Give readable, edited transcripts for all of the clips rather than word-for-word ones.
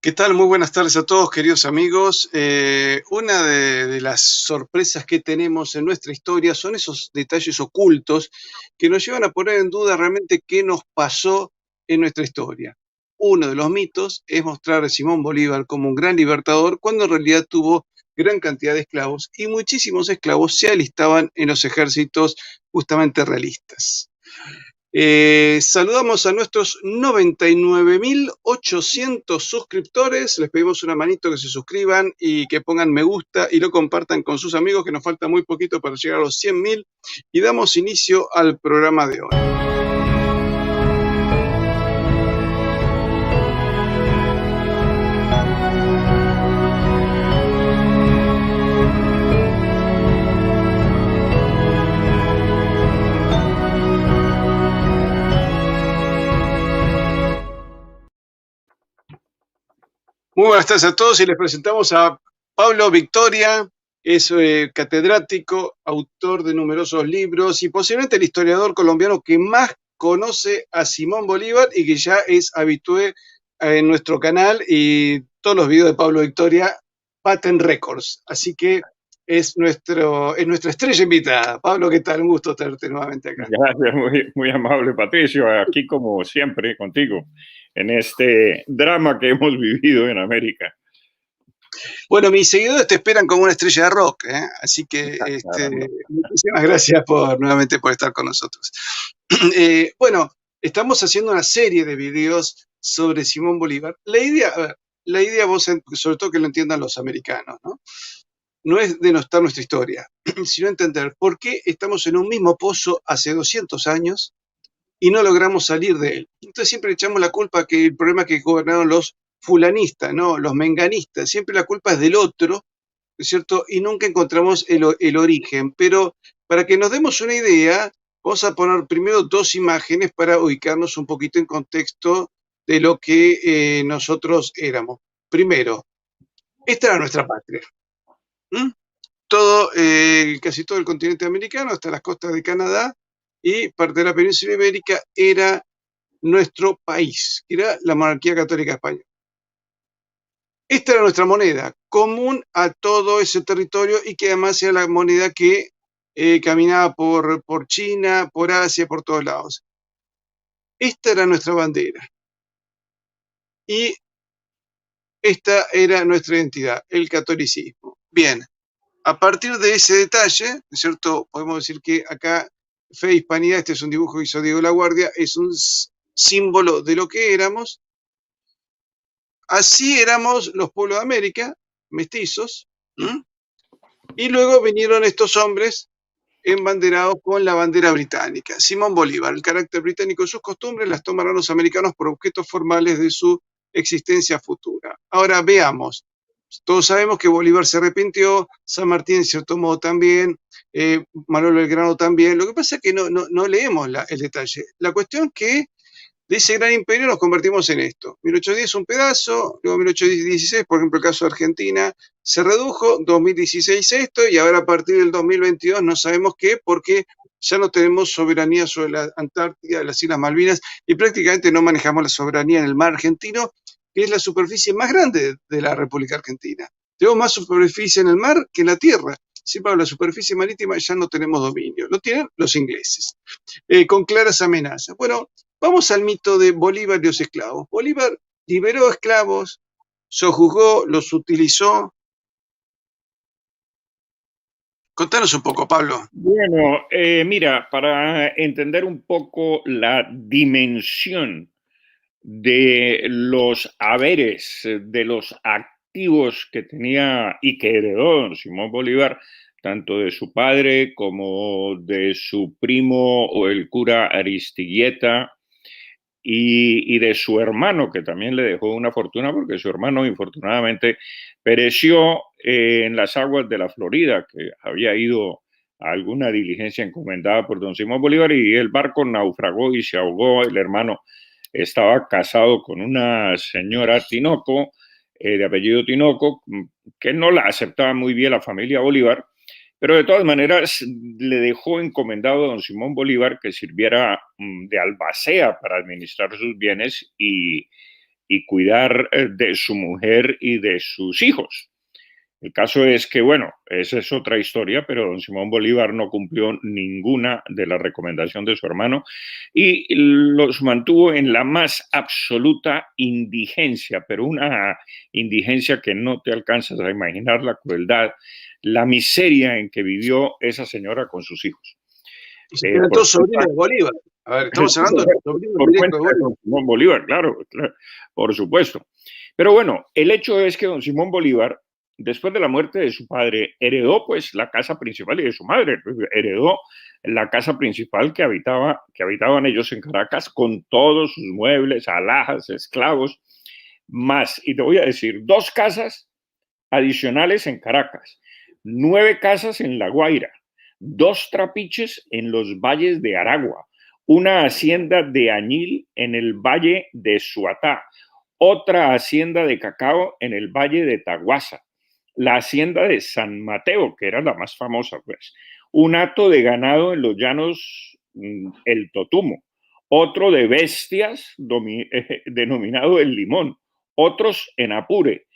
¿Qué tal? Muy buenas tardes a todos, queridos amigos. Una de las sorpresas que tenemos en nuestra historia son esos detalles ocultos que nos llevan a poner en duda realmente qué nos pasó en nuestra historia. Uno de los mitos es mostrar a Simón Bolívar como un gran libertador cuando en realidad tuvo gran cantidad de esclavos y muchísimos esclavos se alistaban en los ejércitos justamente realistas. Saludamos a nuestros 99.800 suscriptores. Les pedimos una manito que se suscriban y que pongan me gusta y lo compartan con sus amigos, que nos falta muy poquito para llegar a los 100.000. Y damos inicio al programa de hoy. Muy buenas tardes a todos y les presentamos a Pablo Victoria. Es catedrático, autor de numerosos libros y posiblemente el historiador colombiano que más conoce a Simón Bolívar y que ya es habitué en nuestro canal, y todos los videos de Pablo Victoria baten récords. Así que es nuestra estrella invitada. Pablo, ¿qué tal? Un gusto tenerte nuevamente acá. Gracias, muy amable, Patricio. Aquí, como siempre, contigo, en este drama que hemos vivido en América. Bueno, mis seguidores te esperan como una estrella de rock, ¿eh? Así que muchísimas gracias nuevamente por estar con nosotros. Bueno, estamos haciendo una serie de videos sobre Simón Bolívar. La idea vos, sobre todo que lo entiendan los americanos, ¿no? No es denostar nuestra historia, sino entender por qué estamos en un mismo pozo hace 200 años y no logramos salir de él. Entonces siempre echamos la culpa que el problema que gobernaron los fulanistas, ¿no? Los menganistas, siempre la culpa es del otro, ¿es cierto? Y nunca encontramos el origen. Pero para que nos demos una idea, vamos a poner primero dos imágenes para ubicarnos un poquito en contexto de lo que nosotros éramos. Primero, esta era nuestra patria. ¿Mm? Casi todo el continente americano, hasta las costas de Canadá y parte de la península ibérica, era nuestro país, que era la monarquía católica española. Esta era nuestra moneda, común a todo ese territorio y que además era la moneda que caminaba por China, por Asia, por todos lados. Esta era nuestra bandera y esta era nuestra identidad, el catolicismo. Bien, a partir de ese detalle, ¿no es cierto? Podemos decir que acá Fe e Hispanidad, este es un dibujo que hizo Diego La Guardia, es un símbolo de lo que éramos. Así éramos los pueblos de América, mestizos, ¿m? Y luego vinieron estos hombres embanderados con la bandera británica. Simón Bolívar, el carácter británico de sus costumbres las tomarán los americanos por objetos formales de su existencia futura. Ahora veamos. Todos sabemos que Bolívar se arrepintió, San Martín en cierto modo también, Manuel Belgrano también. Lo que pasa es que no leemos el detalle. La cuestión que de ese gran imperio nos convertimos en esto. 1810 un pedazo, luego 1816, por ejemplo, el caso de Argentina, se redujo, 2016 esto, y ahora a partir del 2022 no sabemos qué, porque ya no tenemos soberanía sobre la Antártida, las Islas Malvinas, y prácticamente no manejamos la soberanía en el mar argentino, que es la superficie más grande de la República Argentina. Tenemos más superficie en el mar que en la tierra. Sin embargo, la superficie marítima ya no tenemos dominio. Lo tienen los ingleses, con claras amenazas. Bueno, vamos al mito de Bolívar y los esclavos. Bolívar liberó esclavos, sojuzgó, los utilizó. Contanos un poco, Pablo. Bueno, mira, para entender un poco la dimensión de los haberes, de los activos que tenía y que heredó don Simón Bolívar, tanto de su padre como de su primo o el cura Aristigueta, y de su hermano, que también le dejó una fortuna, porque su hermano infortunadamente pereció en las aguas de la Florida, que había ido a alguna diligencia encomendada por don Simón Bolívar, y el barco naufragó y se ahogó. El hermano estaba casado con una señora Tinoco, de apellido Tinoco, que no la aceptaba muy bien la familia Bolívar, pero de todas maneras le dejó encomendado a don Simón Bolívar que sirviera de albacea para administrar sus bienes, y y cuidar de su mujer y de sus hijos. El caso es que, bueno, esa es otra historia, pero don Simón Bolívar no cumplió ninguna de las recomendaciones de su hermano y los mantuvo en la más absoluta indigencia, pero una indigencia que no te alcanzas a imaginar la crueldad, la miseria en que vivió esa señora con sus hijos. Eran todos sobrinos de Bolívar. A ver, estamos hablando de sobrinos directos de Bolívar. Don Simón Bolívar, claro, por supuesto. Pero bueno, el hecho es que don Simón Bolívar, después de la muerte de su padre, heredó pues la casa principal y de su madre, heredó la casa principal que habitaban ellos en Caracas con todos sus muebles, alhajas, esclavos, más, y te voy a decir, 2 casas adicionales en Caracas, 9 casas en La Guaira, 2 trapiches en los valles de Aragua, una hacienda de añil en el valle de Suatá, otra hacienda de cacao en el valle de Taguasa, la hacienda de San Mateo, que era la más famosa, pues, un hato de ganado en los llanos El Totumo, otro de bestias denominado El Limón, otros en Apure,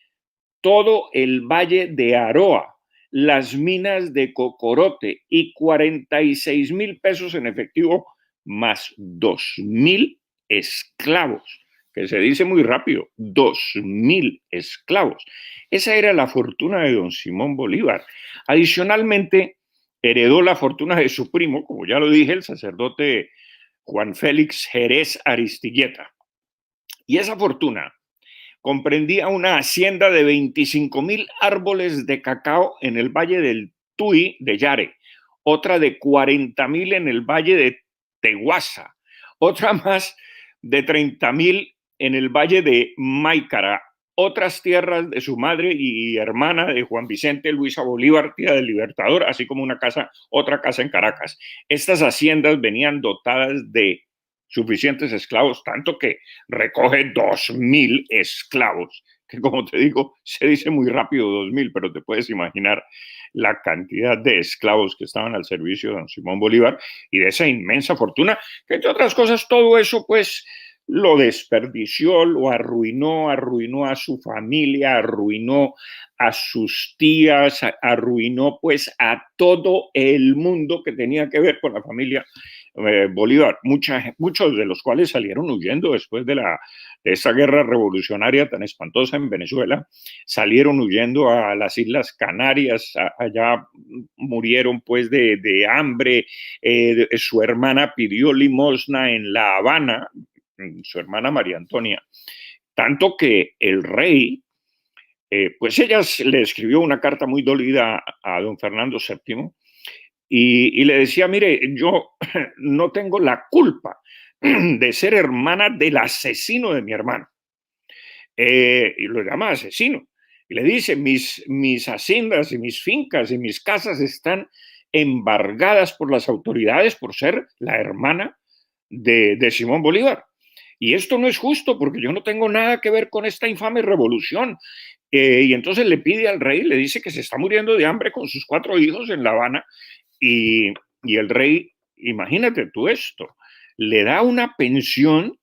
todo el valle de Aroa, las minas de Cocorote y 46,000 pesos en efectivo más 2,000 esclavos, que se dice muy rápido, 2,000 esclavos. Esa era la fortuna de don Simón Bolívar. Adicionalmente, heredó la fortuna de su primo, como ya lo dije, el sacerdote Juan Félix Jerez Aristilleta. Y esa fortuna comprendía una hacienda de 25,000 árboles de cacao en el valle del Tuy de Yare, otra de 40,000 en el valle de Teguasa, otra más de 30,000 en el valle de Máicara, otras tierras de su madre y hermana de Juan Vicente Luisa Bolívar, tía del Libertador, así como otra casa en Caracas. Estas haciendas venían dotadas de suficientes esclavos, tanto que recoge 2,000 esclavos, que como te digo, se dice muy rápido 2,000, pero te puedes imaginar la cantidad de esclavos que estaban al servicio de don Simón Bolívar y de esa inmensa fortuna, que entre otras cosas todo eso pues lo desperdició, lo arruinó a su familia, arruinó a sus tías, arruinó pues a todo el mundo que tenía que ver con la familia Bolívar, muchos de los cuales salieron huyendo después de esa guerra revolucionaria tan espantosa en Venezuela, salieron huyendo a las Islas Canarias, allá murieron pues de hambre, su hermana pidió limosna en La Habana, su hermana María Antonia, tanto que el rey, pues ella le escribió una carta muy dolida a don Fernando VII, y le decía, mire, yo no tengo la culpa de ser hermana del asesino de mi hermano. Y lo llama asesino. Y le dice, mis haciendas y mis fincas y mis casas están embargadas por las autoridades por ser la hermana de Simón Bolívar. Y esto no es justo porque yo no tengo nada que ver con esta infame revolución. Y entonces le pide al rey, le dice que se está muriendo de hambre con sus 4 hijos en La Habana. Y el rey, imagínate tú esto, le da una pensión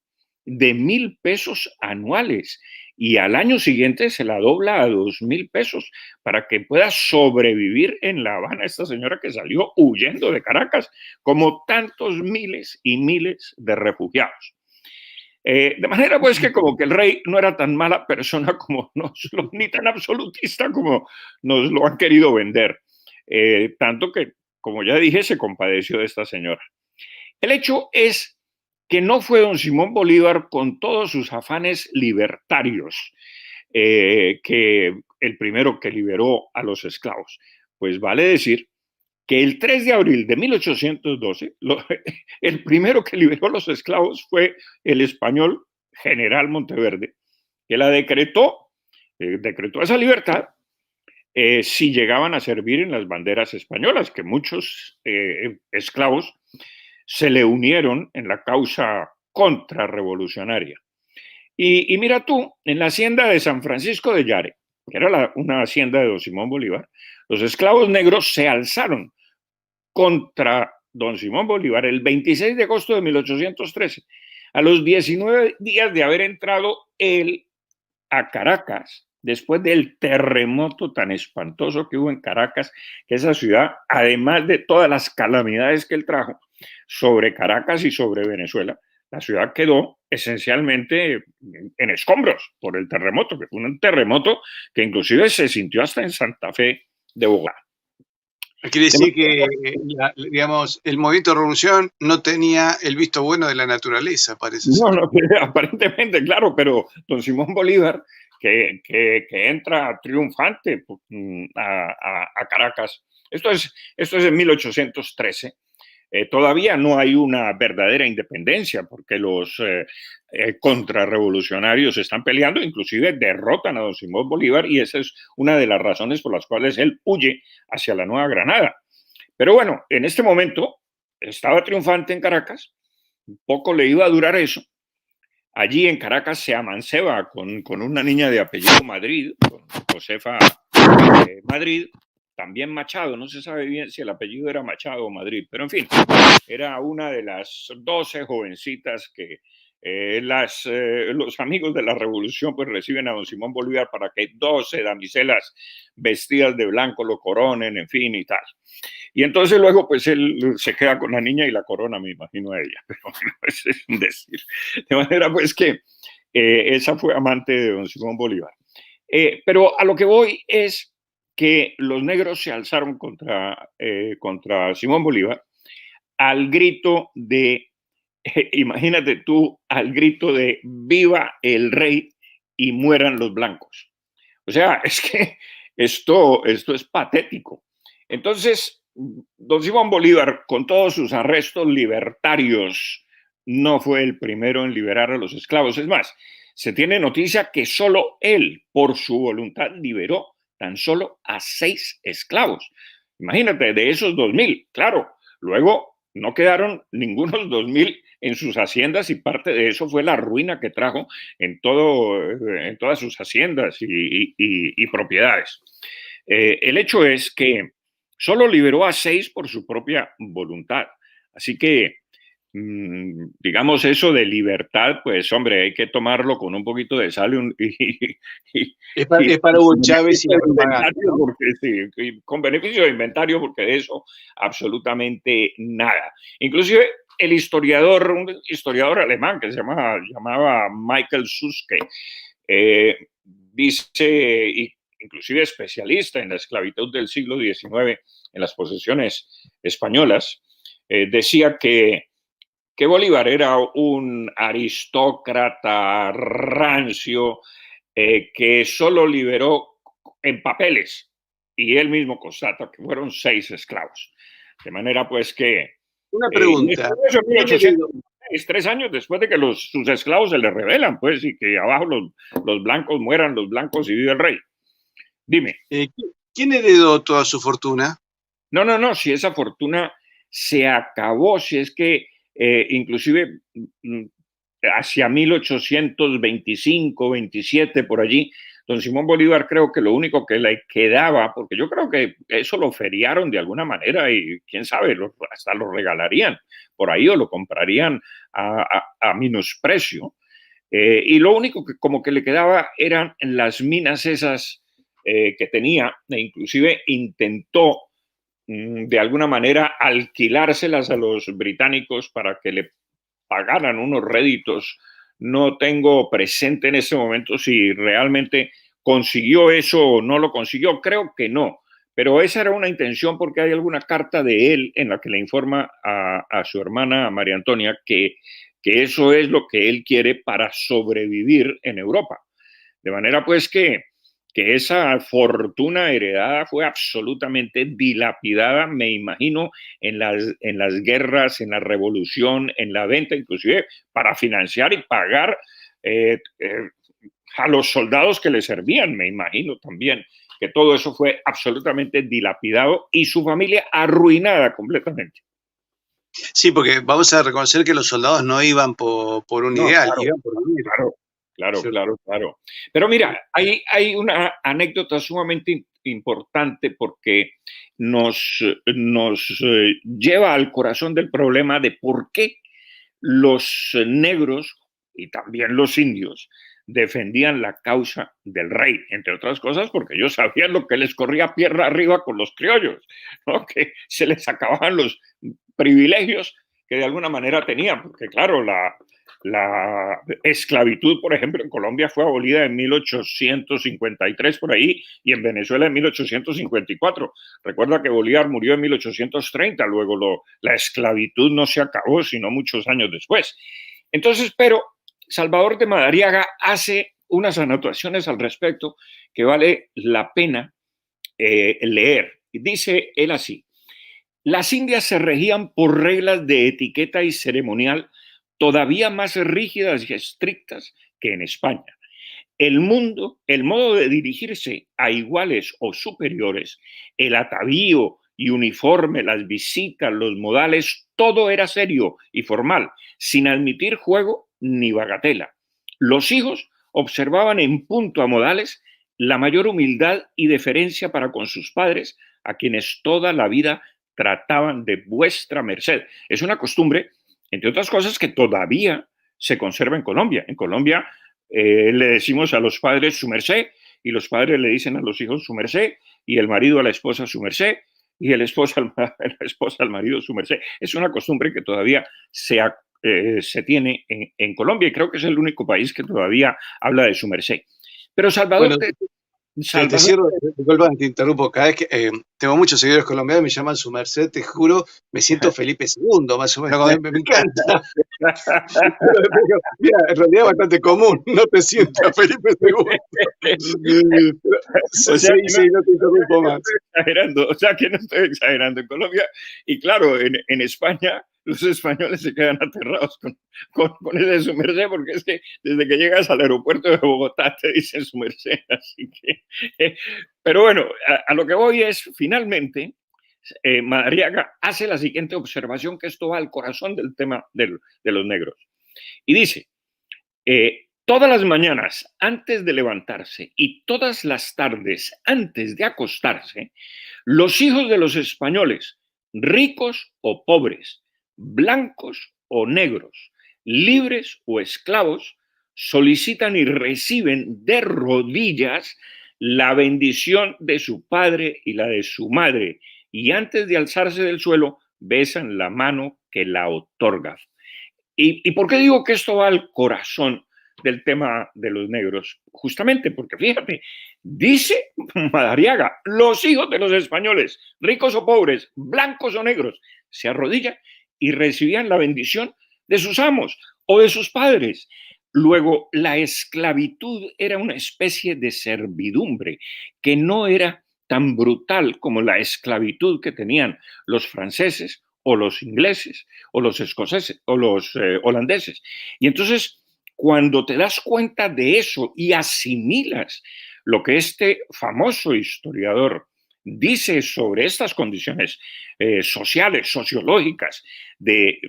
de 1,000 pesos anuales y al año siguiente se la dobla a 2,000 pesos para que pueda sobrevivir en La Habana esta señora que salió huyendo de Caracas, como tantos miles y miles de refugiados. De manera pues que como que el rey no era tan mala persona como ni tan absolutista como nos lo han querido vender. Tanto que, como ya dije, se compadeció de esta señora. El hecho es que no fue don Simón Bolívar con todos sus afanes libertarios que el primero que liberó a los esclavos. Pues vale decir que el 3 de abril de 1812, el primero que liberó a los esclavos fue el español General Monteverde, que la decretó esa libertad si llegaban a servir en las banderas españolas, que muchos esclavos se le unieron en la causa contrarrevolucionaria. Y mira tú, en la hacienda de San Francisco de Yare, que era una hacienda de don Simón Bolívar, los esclavos negros se alzaron contra don Simón Bolívar el 26 de agosto de 1813, a los 19 días de haber entrado él a Caracas, después del terremoto tan espantoso que hubo en Caracas, que esa ciudad, además de todas las calamidades que él trajo sobre Caracas y sobre Venezuela, la ciudad quedó esencialmente en escombros por el terremoto, que fue un terremoto que inclusive se sintió hasta en Santa Fe de Bogotá. Quiere decir que, digamos, el movimiento de revolución no tenía el visto bueno de la naturaleza, parece ser. No, aparentemente, claro, pero don Simón Bolívar, que entra triunfante a Caracas, esto es en 1813, todavía no hay una verdadera independencia porque los contrarrevolucionarios están peleando, inclusive derrotan a don Simón Bolívar y esa es una de las razones por las cuales él huye hacia la Nueva Granada. Pero bueno, en este momento estaba triunfante en Caracas, poco le iba a durar eso. Allí en Caracas se amanceba con una niña de apellido Madrid, con Josefa Madrid, también Machado, no se sabe bien si el apellido era Machado o Madrid, pero en fin, era una de las 12 jovencitas que los amigos de la revolución pues reciben a don Simón Bolívar para que 12 damiselas vestidas de blanco lo coronen, en fin y tal. Y entonces luego pues él se queda con la niña y la corona, me imagino a ella, pero bueno, ese es un decir. De manera pues que esa fue amante de don Simón Bolívar. Pero a lo que voy es que los negros se alzaron contra Simón Bolívar al grito de, imagínate tú, al grito de viva el rey y mueran los blancos. O sea, es que esto es patético. Entonces, don Simón Bolívar, con todos sus arrestos libertarios, no fue el primero en liberar a los esclavos. Es más, se tiene noticia que solo él, por su voluntad, liberó tan solo a 6 esclavos. Imagínate, de esos 2.000, claro. Luego no quedaron ningunos 2.000 en sus haciendas y parte de eso fue la ruina que trajo en todas sus haciendas y propiedades. El hecho es que solo liberó a 6 por su propia voluntad. Así que digamos eso de libertad, pues hombre, hay que tomarlo con un poquito de sal es para Hugo Chávez y la propaganda, ¿no? porque, sí, con beneficio de inventario, porque de eso absolutamente nada. Inclusive el historiador, un historiador alemán que se llamaba Michael Suske, dice, inclusive especialista en la esclavitud del siglo XIX en las posesiones españolas, decía que Bolívar era un aristócrata rancio que solo liberó en papeles y él mismo constata que fueron 6 esclavos. De manera pues que... Una pregunta. Eso en 1806, 3 años después de que sus esclavos se les rebelan, pues, y que abajo los blancos mueran, los blancos y vive el rey. Dime. ¿Quién heredó toda su fortuna? No, si esa fortuna se acabó, si es que inclusive hacia 1825, 27, por allí, don Simón Bolívar creo que lo único que le quedaba, porque yo creo que eso lo feriaron de alguna manera y quién sabe, hasta lo regalarían por ahí o lo comprarían a menosprecio. Y lo único que como que le quedaba eran las minas esas que tenía, e inclusive intentó de alguna manera alquilárselas a los británicos para que le pagaran unos réditos. No tengo presente en ese momento si realmente consiguió eso o no lo consiguió. Creo que no, pero esa era una intención porque hay alguna carta de él en la que le informa a su hermana María Antonia que eso es lo que él quiere para sobrevivir en Europa. De manera pues que esa fortuna heredada fue absolutamente dilapidada, me imagino, en las guerras, en la revolución, en la venta, inclusive para financiar y pagar a los soldados que le servían, me imagino también que todo eso fue absolutamente dilapidado y su familia arruinada completamente. Sí, porque vamos a reconocer que los soldados no iban por un ideal, claro, iban por vivir. Claro. Pero mira, hay una anécdota sumamente importante porque nos lleva al corazón del problema de por qué los negros y también los indios defendían la causa del rey, entre otras cosas porque ellos sabían lo que les corría pierna arriba con los criollos, ¿no? Que se les acababan los privilegios que de alguna manera tenían, porque claro, la esclavitud, por ejemplo, en Colombia fue abolida en 1853 por ahí y en Venezuela en 1854. Recuerda que Bolívar murió en 1830, luego la esclavitud no se acabó sino muchos años después. Entonces, pero Salvador de Madariaga hace unas anotaciones al respecto que vale la pena leer. Dice él así: las Indias se regían por reglas de etiqueta y ceremonial todavía más rígidas y estrictas que en España. El modo de dirigirse a iguales o superiores, el atavío y uniforme, las visitas, los modales, todo era serio y formal, sin admitir juego ni bagatela. Los hijos observaban en punto a modales la mayor humildad y deferencia para con sus padres, a quienes toda la vida trataban de vuestra merced. Es una costumbre, entre otras cosas, que todavía se conserva en Colombia. En Colombia le decimos a los padres su merced y los padres le dicen a los hijos su merced y el marido a la esposa su merced y la esposa al marido su merced. Es una costumbre que todavía se tiene en Colombia y creo que es el único país que todavía habla de su merced. Pero Salvador... Bueno, te cierro, disculpa, te interrumpo. Cada vez que tengo muchos seguidores colombianos, me llaman su merced, te juro, me siento Felipe II, más o menos, me encanta. Mira, en realidad es bastante común, no te sientas Felipe II. O sea, no te interrumpo más. Exagerando, o sea que no estoy exagerando. En Colombia, y claro, en España, los españoles se quedan aterrados con ese su merced, porque es que desde que llegas al aeropuerto de Bogotá te dicen su merced, así que... pero bueno, a lo que voy es, finalmente, Madariaga hace la siguiente observación, que esto va al corazón del tema de los negros. Y dice, todas las mañanas antes de levantarse y todas las tardes antes de acostarse, los hijos de los españoles, ricos o pobres, blancos o negros, libres o esclavos, solicitan y reciben de rodillas la bendición de su padre y la de su madre, y antes de alzarse del suelo, besan la mano que la otorga. ¿Y por qué digo que esto va al corazón del tema de los negros? Justamente porque, fíjate, dice Madariaga, los hijos de los españoles, ricos o pobres, blancos o negros, se arrodillan y recibían la bendición de sus amos o de sus padres. Luego, la esclavitud era una especie de servidumbre que no era tan brutal como la esclavitud que tenían los franceses o los ingleses o los escoceses o los holandeses. Y entonces, cuando te das cuenta de eso y asimilas lo que este famoso historiador dice sobre estas condiciones sociales, sociológicas de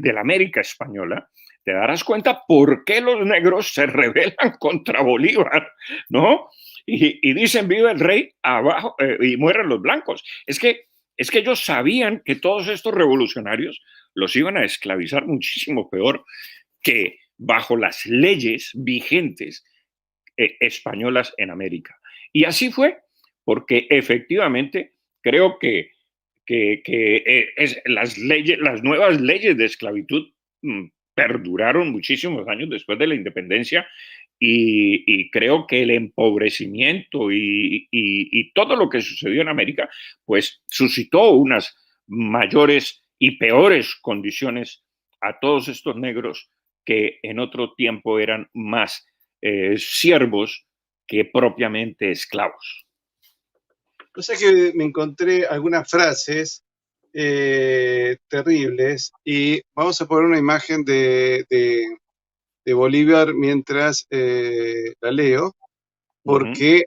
la América española, te darás cuenta por qué los negros se rebelan contra Bolívar, ¿no? Y dicen, viva el rey, abajo, y mueren los blancos. Es que ellos sabían que todos estos revolucionarios los iban a esclavizar muchísimo peor que bajo las leyes vigentes españolas en América. Y así fue, porque efectivamente creo que las nuevas leyes de esclavitud perduraron muchísimos años después de la independencia y creo que el empobrecimiento y todo lo que sucedió en América, pues suscitó unas mayores y peores condiciones a todos estos negros que en otro tiempo eran más siervos que propiamente esclavos. O sea que me encontré algunas frases terribles y vamos a poner una imagen de Bolívar mientras la leo, porque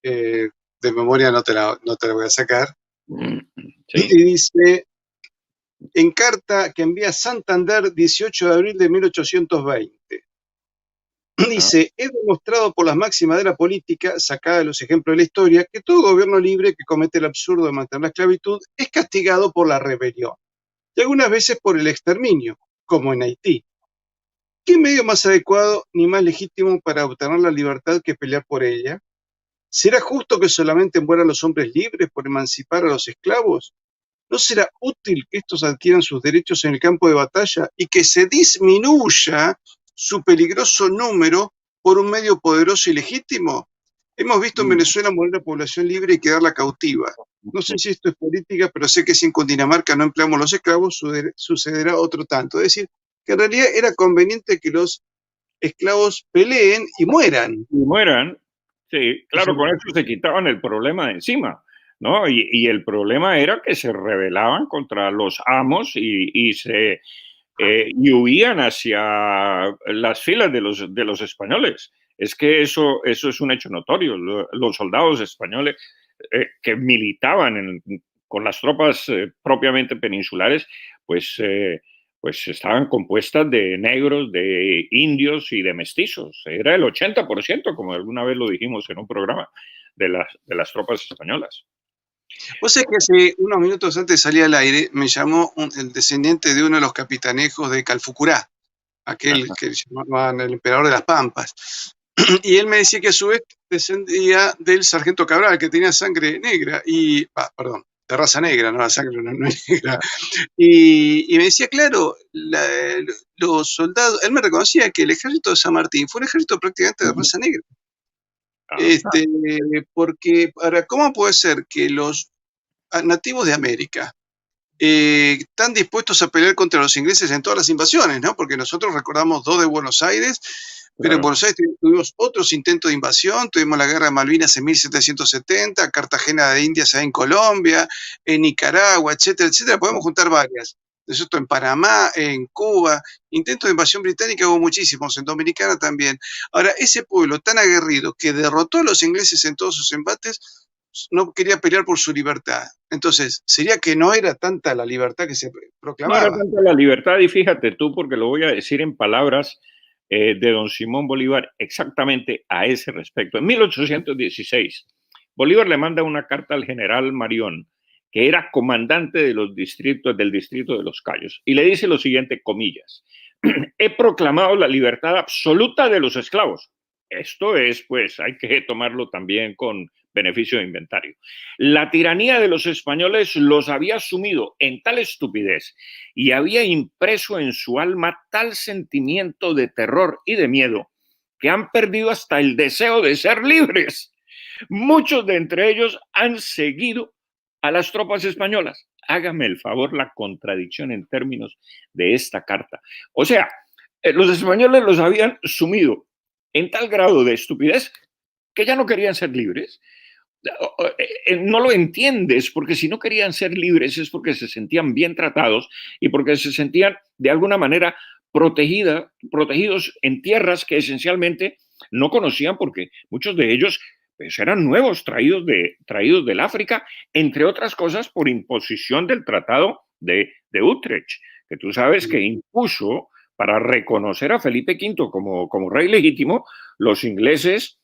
de memoria no te la voy a sacar. Sí. Y dice, en carta que envía Santander 18 de abril de 1820, dice, he demostrado por las máximas de la política, sacada de los ejemplos de la historia, que todo gobierno libre que comete el absurdo de mantener la esclavitud es castigado por la rebelión, y algunas veces por el exterminio, como en Haití. ¿qué medio más adecuado ni más legítimo para obtener la libertad que pelear por ella? ¿Será justo que solamente mueran los hombres libres por emancipar a los esclavos? ¿No será útil que estos adquieran sus derechos en el campo de batalla y que se disminuya su peligroso número por un medio poderoso y legítimo? Hemos visto en Venezuela morir la población libre y quedarla cautiva. No sé si esto es política, pero sé que si en Cundinamarca no empleamos los esclavos, sucederá otro tanto. Es decir, que en realidad era conveniente que los esclavos peleen y mueran. Y mueran, sí, claro, Entonces, con eso se quitaban el problema de encima, ¿no? Y el problema era que se rebelaban contra los amos y huían hacia las filas de los españoles. Es que eso es un hecho notorio. Los soldados españoles que militaban con las tropas propiamente peninsulares, pues estaban compuestas de negros, de indios y de mestizos. Era el 80%, como alguna vez lo dijimos en un programa, de las tropas españolas. vos sabés que hace unos minutos antes de salir al aire me llamó el descendiente de uno de los capitanejos de Calfucurá, aquel que llamaban el emperador de las Pampas. Y él me decía que a su vez descendía del sargento Cabral, que tenía sangre negra, perdón, de raza negra, no la sangre no es negra. Y me decía, claro, los soldados, él me reconocía que el ejército de San Martín fue un ejército prácticamente de raza negra. Porque, ahora, ¿cómo puede ser que los nativos de América están dispuestos a pelear contra los ingleses en todas las invasiones, ¿no? Porque nosotros recordamos 2 de Buenos Aires, pero en Buenos Aires tuvimos otros intentos de invasión, tuvimos la guerra de Malvinas en 1770, Cartagena de Indias en Colombia, en Nicaragua, etcétera, etcétera. Podemos juntar varias. Eso en Panamá, en Cuba, intentos de invasión británica hubo muchísimos, en Dominicana también. Ahora, ese pueblo tan aguerrido que derrotó a los ingleses en todos sus embates, no quería pelear por su libertad. Entonces, sería que no era tanta la libertad que se proclamaba. No era tanta la libertad, y fíjate tú, porque lo voy a decir en palabras de don Simón Bolívar exactamente a ese respecto. En 1816, Bolívar le manda una carta al general Marión, que era comandante de los distritos, del distrito de Los Cayos, y le dice lo siguiente, comillas, he proclamado la libertad absoluta de los esclavos. Esto es, pues, hay que tomarlo también con beneficio de inventario. La tiranía de los españoles los había sumido en tal estupidez y había impreso en su alma tal sentimiento de terror y de miedo que han perdido hasta el deseo de ser libres. Muchos de entre ellos han seguido a las tropas españolas. Hágame el favor la contradicción en términos de esta carta. O sea, los españoles los habían sumido en tal grado de estupidez que ya no querían ser libres. No lo entiendes, porque si no querían ser libres es porque se sentían bien tratados y porque se sentían de alguna manera protegidos en tierras que esencialmente no conocían, porque muchos de ellos pues, eran nuevos, traídos del África, entre otras cosas por imposición del Tratado de Utrecht, que tú sabes que impuso para reconocer a Felipe V como rey legítimo. Los ingleses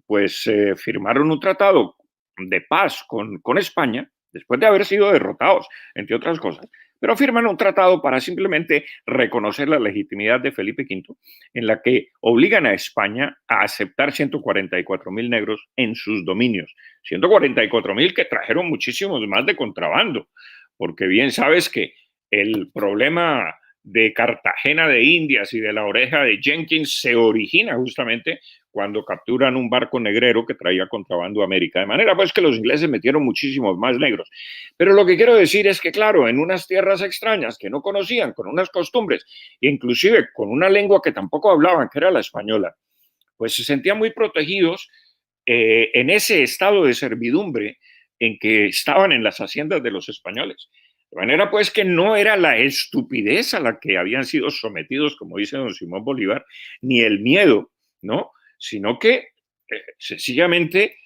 pues firmaron un tratado de paz con España, después de haber sido derrotados, entre otras cosas, pero firman un tratado para simplemente reconocer la legitimidad de Felipe V, en la que obligan a España a aceptar 144,000 negros en sus dominios. 144,000 que trajeron muchísimos más de contrabando, porque bien sabes que el problema de Cartagena de Indias y de la oreja de Jenkins se origina justamente cuando capturan un barco negrero que traía contrabando a América. De manera pues que los ingleses metieron muchísimos más negros. Pero lo que quiero decir es que, claro, en unas tierras extrañas que no conocían, con unas costumbres, inclusive con una lengua que tampoco hablaban, que era la española, pues se sentían muy protegidos en ese estado de servidumbre en que estaban en las haciendas de los españoles. De manera pues que no era la estupidez a la que habían sido sometidos, como dice don Simón Bolívar, ni el miedo, ¿no? Sino que sencillamente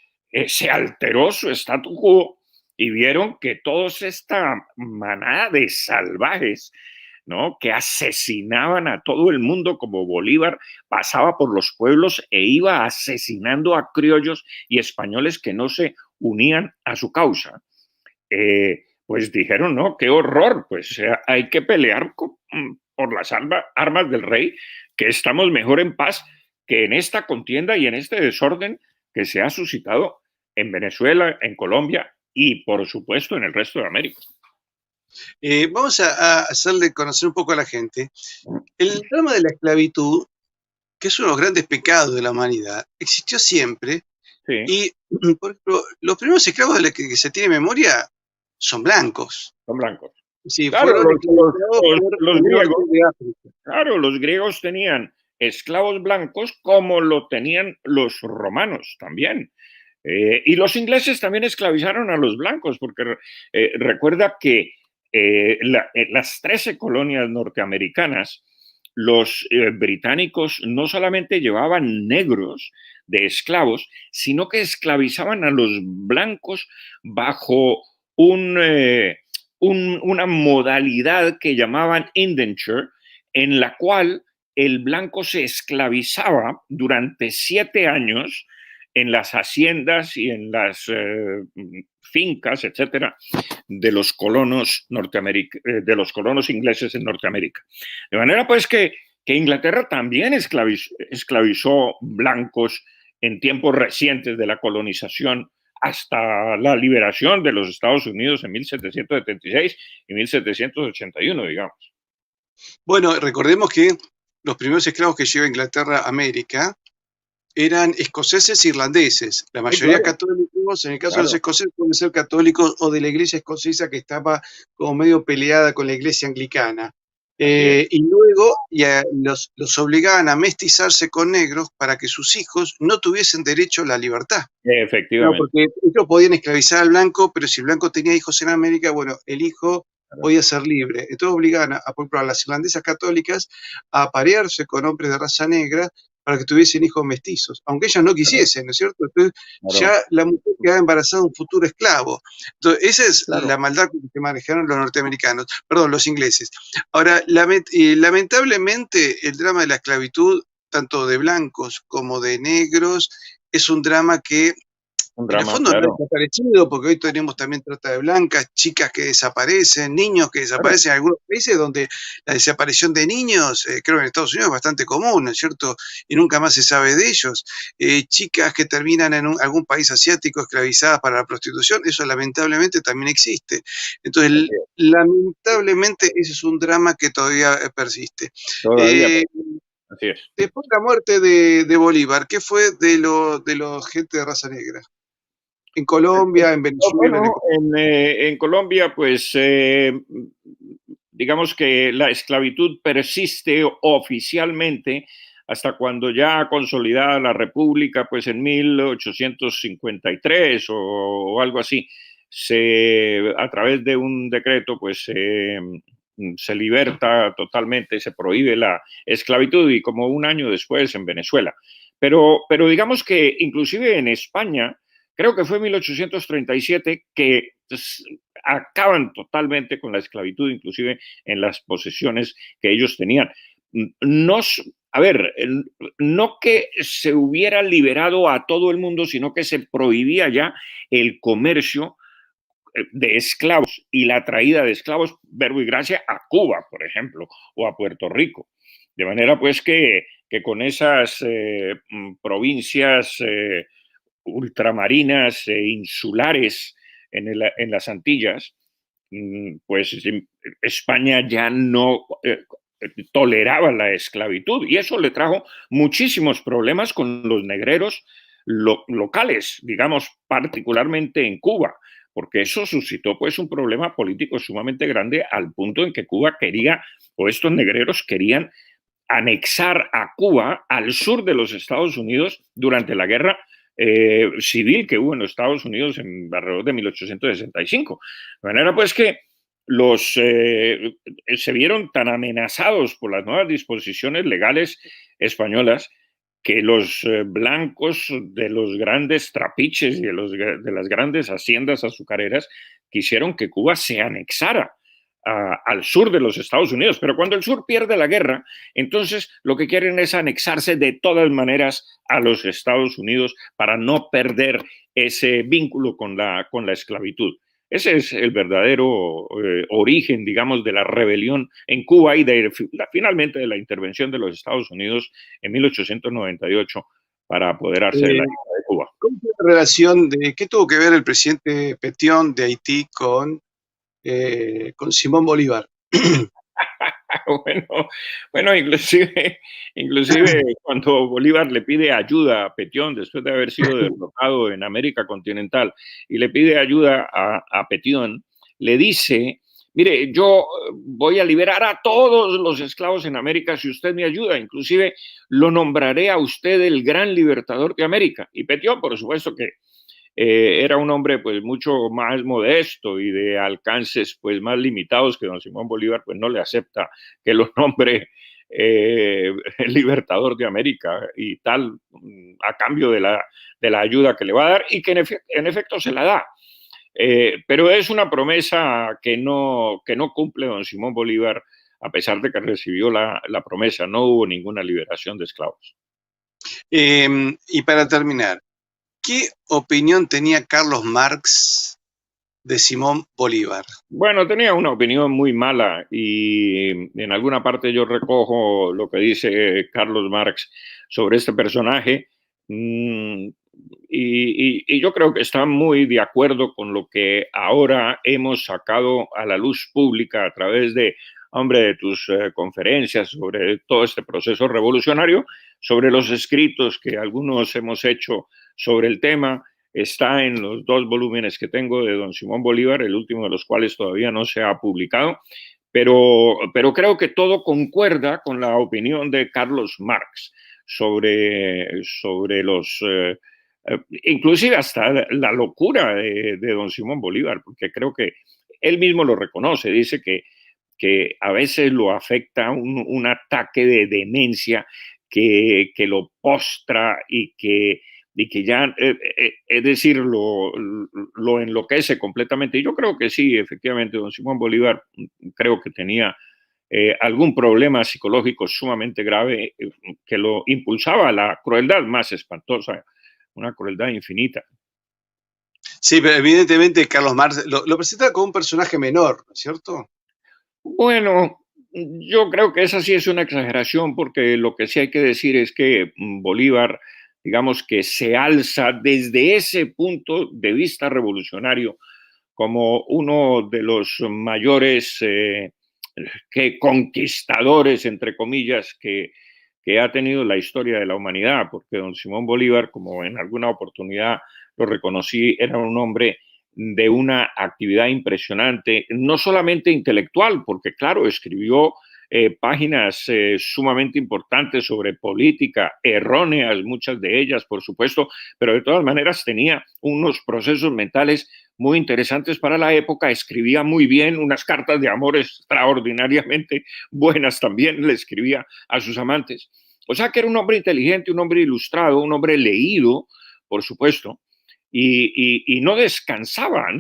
se alteró su statu quo y vieron que toda esta manada de salvajes, ¿no?, que asesinaban a todo el mundo, como Bolívar pasaba por los pueblos e iba asesinando a criollos y españoles que no se unían a su causa, pues dijeron, no, qué horror, pues hay que pelear por las armas del rey, que estamos mejor en paz que en esta contienda y en este desorden que se ha suscitado en Venezuela, en Colombia y, por supuesto, en el resto de América. Vamos a hacerle conocer un poco a la gente. El drama de la esclavitud, que es uno de los grandes pecados de la humanidad, existió siempre. Sí. Y, por ejemplo, los primeros esclavos de los que se tiene memoria son blancos. Son blancos. Sí, claro, fueron los griegos, de África. Claro, los griegos tenían esclavos blancos como lo tenían los romanos también. Y los ingleses también esclavizaron a los blancos, porque recuerda que las 13 colonias norteamericanas, los británicos no solamente llevaban negros de esclavos, sino que esclavizaban a los blancos bajo una modalidad que llamaban indenture, en la cual el blanco se esclavizaba durante 7 años en las haciendas y en las fincas, etcétera, de los colonos de los colonos ingleses en Norteamérica. De manera pues que Inglaterra también esclavizó blancos en tiempos recientes de la colonización hasta la liberación de los Estados Unidos en 1776 y 1781, digamos. Bueno, recordemos que los primeros esclavos que lleva Inglaterra a América eran escoceses e irlandeses, la mayoría sí, claro, católicos. En el caso, claro, de los escoceses pueden ser católicos o de la iglesia escocesa, que estaba como medio peleada con la iglesia anglicana. Y luego los obligaban a mestizarse con negros para que sus hijos no tuviesen derecho a la libertad. Efectivamente. No, porque ellos podían esclavizar al blanco, pero si el blanco tenía hijos en América, bueno, el hijo podía ser libre. Entonces obligaban por ejemplo, a las irlandesas católicas a aparearse con hombres de raza negra para que tuviesen hijos mestizos, aunque ellas no quisiesen, ¿no es cierto? Entonces ya la mujer quedaba embarazada de un futuro esclavo. Entonces esa es la maldad que manejaron los norteamericanos, perdón, los ingleses. Ahora, lamentablemente el drama de la esclavitud, tanto de blancos como de negros, es un drama que en el fondo no ha desaparecido, porque hoy tenemos también trata de blancas, chicas que desaparecen, niños que desaparecen en algunos países donde la desaparición de niños, creo que en Estados Unidos es bastante común, ¿no es cierto? Y nunca más se sabe de ellos. Chicas que terminan en algún país asiático esclavizadas para la prostitución, eso lamentablemente también existe. Entonces, lamentablemente ese es un drama que todavía persiste. Así es. Después de la muerte de Bolívar, ¿qué fue de los gente de raza negra? En Colombia, en Venezuela. Bueno, en Colombia, pues digamos que la esclavitud persiste oficialmente hasta cuando ya consolidada la República, pues en 1853 o algo así, a través de un decreto, pues se liberta totalmente, se prohíbe la esclavitud, y como un año después en Venezuela. Pero digamos que inclusive en España, creo que fue en 1837 que acaban totalmente con la esclavitud, inclusive en las posesiones que ellos tenían. No que se hubiera liberado a todo el mundo, sino que se prohibía ya el comercio de esclavos y la traída de esclavos, verbo y gracia, a Cuba, por ejemplo, o a Puerto Rico. De manera pues que con esas provincias ultramarinas e insulares en las Antillas, pues España ya no toleraba la esclavitud, y eso le trajo muchísimos problemas con los negreros locales, digamos, particularmente en Cuba, porque eso suscitó pues un problema político sumamente grande, al punto en que Cuba quería, o estos negreros querían anexar a Cuba al sur de los Estados Unidos durante la guerra civil que hubo en los Estados Unidos alrededor de 1865. De manera pues que se vieron tan amenazados por las nuevas disposiciones legales españolas que los blancos de los grandes trapiches y de las grandes haciendas azucareras quisieron que Cuba se anexara al sur de los Estados Unidos. Pero cuando el sur pierde la guerra, entonces lo que quieren es anexarse de todas maneras a los Estados Unidos para no perder ese vínculo con la esclavitud. Ese es el verdadero origen, digamos, de la rebelión en Cuba y finalmente de la intervención de los Estados Unidos en 1898 para apoderarse de la Eh, isla de Cuba. ¿Cómo fue la relación de qué tuvo que ver el presidente Petión de Haití con Simón Bolívar? Bueno, bueno, inclusive cuando Bolívar le pide ayuda a Petión después de haber sido derrotado en América continental y le pide ayuda a Petión, le dice, mire, yo voy a liberar a todos los esclavos en América si usted me ayuda, inclusive lo nombraré a usted el gran libertador de América. Y Petión, por supuesto que era un hombre pues mucho más modesto y de alcances pues más limitados que don Simón Bolívar, pues no le acepta que lo nombre el libertador de América y tal, a cambio de la ayuda que le va a dar y que en efecto se la da. Pero es una promesa que no cumple don Simón Bolívar, a pesar de que recibió la promesa, no hubo ninguna liberación de esclavos. Y para terminar, ¿qué opinión tenía Carlos Marx de Simón Bolívar? Bueno, tenía una opinión muy mala y en alguna parte yo recojo lo que dice Carlos Marx sobre este personaje y yo creo que está muy de acuerdo con lo que ahora hemos sacado a la luz pública a través de, hombre, de tus conferencias sobre todo este proceso revolucionario, sobre los escritos que algunos hemos hecho sobre el tema. Está en los 2 volúmenes que tengo de don Simón Bolívar, el último de los cuales todavía no se ha publicado, pero creo que todo concuerda con la opinión de Carlos Marx sobre los, inclusive hasta la locura de don Simón Bolívar, porque creo que él mismo lo reconoce, dice que a veces lo afecta un ataque de demencia que lo postra y que ya, es decir, lo enloquece completamente. Y yo creo que sí, efectivamente, don Simón Bolívar creo que tenía algún problema psicológico sumamente grave que lo impulsaba a la crueldad más espantosa, una crueldad infinita. Sí, pero evidentemente Carlos Marx lo presenta como un personaje menor, ¿no es cierto? Bueno, yo creo que esa sí es una exageración porque lo que sí hay que decir es que Bolívar, digamos que se alza desde ese punto de vista revolucionario como uno de los mayores conquistadores, entre comillas, que ha tenido la historia de la humanidad, porque don Simón Bolívar, como en alguna oportunidad lo reconocí, era un hombre de una actividad impresionante, no solamente intelectual, porque claro, escribió páginas sumamente importantes sobre política, erróneas, muchas de ellas, por supuesto, pero de todas maneras tenía unos procesos mentales muy interesantes para la época, escribía muy bien, unas cartas de amor extraordinariamente buenas también le escribía a sus amantes. O sea que era un hombre inteligente, un hombre ilustrado, un hombre leído, por supuesto, y no descansaba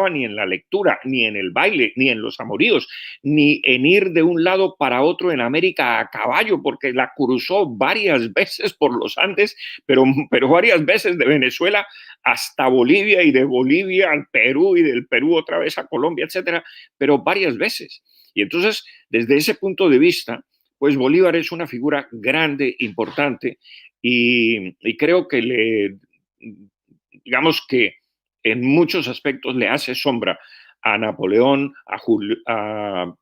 ni en la lectura, ni en el baile, ni en los amoríos, ni en ir de un lado para otro en América a caballo, porque la cruzó varias veces por los Andes, pero varias veces de Venezuela hasta Bolivia y de Bolivia al Perú y del Perú otra vez a Colombia, etcétera, pero varias veces. Y entonces, desde ese punto de vista, pues Bolívar es una figura grande, importante, y creo que digamos que en muchos aspectos le hace sombra a Napoleón, a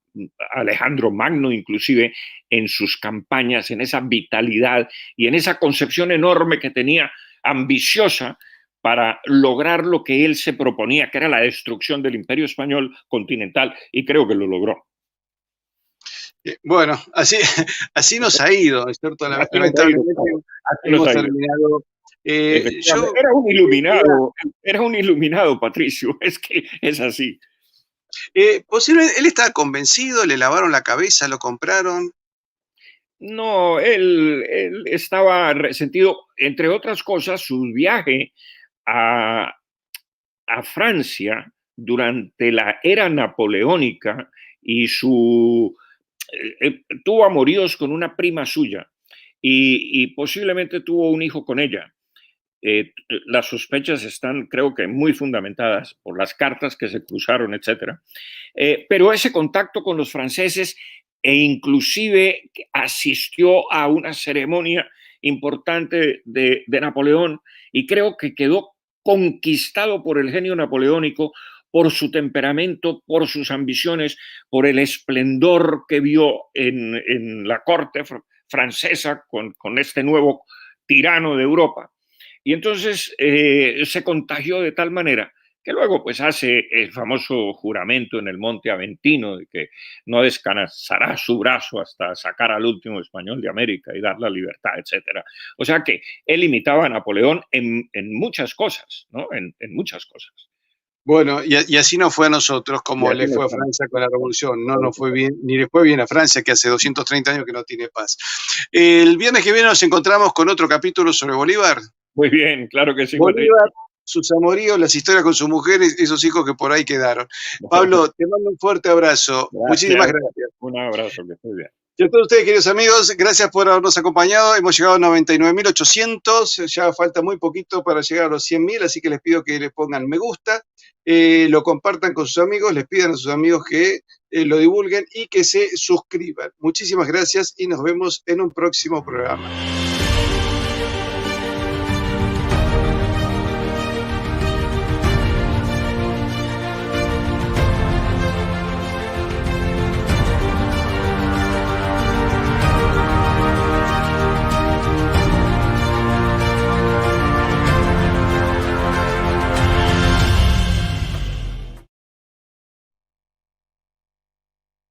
Alejandro Magno, inclusive en sus campañas, en esa vitalidad y en esa concepción enorme que tenía, ambiciosa, para lograr lo que él se proponía, que era la destrucción del imperio español continental, y creo que lo logró. Bueno, así, así nos ha ido, ¿no es cierto? Así nos ha ido, Lamentablemente así nos hemos ha ido. terminado. Efectivamente, Yo quería, era un iluminado, Patricio, es que es así. posiblemente él estaba convencido, le lavaron la cabeza, lo compraron. No, él estaba resentido, entre otras cosas, su viaje a, a Francia durante la era napoleónica y tuvo amoríos con una prima suya y posiblemente tuvo un hijo con ella. las sospechas están, creo que, muy fundamentadas por las cartas que se cruzaron, etcétera. Pero ese contacto con los franceses e inclusive asistió a una ceremonia importante de Napoleón y creo que quedó conquistado por el genio napoleónico, por su temperamento, por sus ambiciones, por el esplendor que vio en la corte francesa con este nuevo tirano de Europa. Y entonces se contagió de tal manera que luego pues hace el famoso juramento en el Monte Aventino de que no descansará su brazo hasta sacar al último español de América y dar la libertad, etcétera. O sea que él imitaba a Napoleón en muchas cosas, ¿no? En muchas cosas. Bueno, y así nos fue a nosotros, como le fue a Francia con la revolución. No nos fue bien, ni le fue bien a Francia, que hace 230 años que no tiene paz. El viernes que viene nos encontramos con otro capítulo sobre Bolívar. Muy bien, claro que sí. Bolívar, sus amoríos, las historias con sus mujeres, esos hijos que por ahí quedaron. Pablo, te mando un fuerte abrazo. Gracias. Muchísimas gracias. Un abrazo, que estés bien. Y a todos ustedes, queridos amigos, gracias por habernos acompañado. Hemos llegado a 99.800, ya falta muy poquito para llegar a los 100.000, así que les pido que le pongan me gusta, lo compartan con sus amigos, les pidan a sus amigos que lo divulguen y que se suscriban. Muchísimas gracias y nos vemos en un próximo programa.